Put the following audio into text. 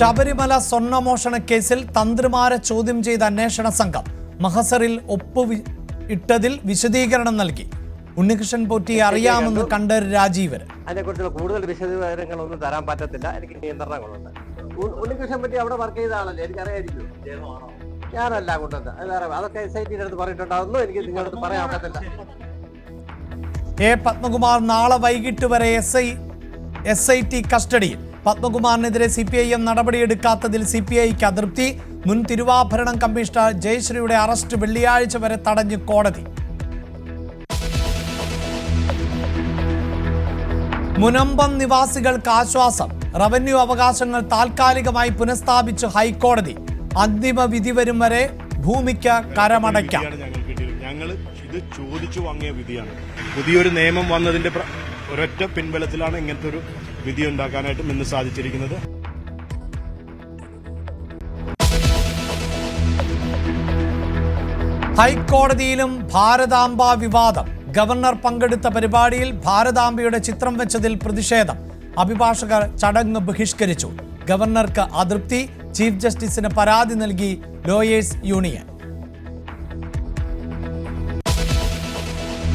ശബരിമല സ്വർണ്ണമോഷണ കേസിൽ തന്ത്രിമാരെ ചോദ്യം ചെയ്ത അന്വേഷണ സംഘം മഹസറിൽ ഇട്ടതിൽ വിശദീകരണം നൽകി. ഉണ്ണികൃഷ്ണൻ പോറ്റിയെ അറിയാമെന്ന് കണ്ടർ രാജീവൻ. അതിനെക്കുറിച്ചുള്ള കൂടുതൽ വിശദീകരണങ്ങളൊന്നും തരാൻ പറ്റത്തില്ല. എനിക്ക് നിയന്ത്രണങ്ങളുണ്ട്. ഉണ്ണികൃഷ്ണൻ പറ്റി അവിടെ വർക്ക് ചെയ്താണല്ലോ, എനിക്കറിയായിരിക്കും. ഞാനല്ല കൊണ്ടത് അതൊക്കെ SIT അടുത്ത് പറഞ്ഞിട്ടുണ്ടാവുന്നു. എനിക്ക് നിങ്ങളടുത്ത് പറയാൻ പറ്റത്തില്ല. എ പത്മകുമാർ നാളെ വൈകിട്ട് വരെ SIT കസ്റ്റഡിയിൽ. പത്മകുമാറിനെതിരെ CPIM നടപടിയെടുക്കാത്തതിൽ CPIക്ക് അതൃപ്തി. മുൻ തിരുവാഭരണം കമ്മീഷണർ ജയശ്രീയുടെ അറസ്റ്റ് വെള്ളിയാഴ്ച വരെ തടഞ്ഞ് കോടതി. മുനമ്പം നിവാസികൾക്ക് ആശ്വാസം. റവന്യൂ അവകാശങ്ങൾ താൽക്കാലികമായി പുനഃസ്ഥാപിച്ചു ഹൈക്കോടതി. അന്തിമ വിധി വരും വരെ ഭൂമിക്ക് കരമടയ്ക്കാം. ഞങ്ങൾ ഇത് ചോദിച്ചു വാങ്ങിയ വിധിയാണ്. പുതിയൊരു നിയമം വന്നതിന്റെ ഒരൊറ്റ പിൻബലത്തിലാണ് ഇങ്ങനത്തെ ഒരു വിധി ഉണ്ടാക്കാനായിട്ടും ഇന്ന് സാധിച്ചിരിക്കുന്നത്. ഹൈക്കോടതിയിലും ഭാരതാംബ വിവാദം. ഗവർണർ പങ്കെടുത്ത പരിപാടിയിൽ ഭാരതാംബയുടെ ചിത്രം വെച്ചതിൽ പ്രതിഷേധം. അഭിഭാഷകർ ചടങ്ങ് ബഹിഷ്കരിച്ചു. ഗവർണർക്ക് അതൃപ്തി. ചീഫ് ജസ്റ്റിസിന് പരാതി നൽകി ലോയേഴ്സ് യൂണിയൻ.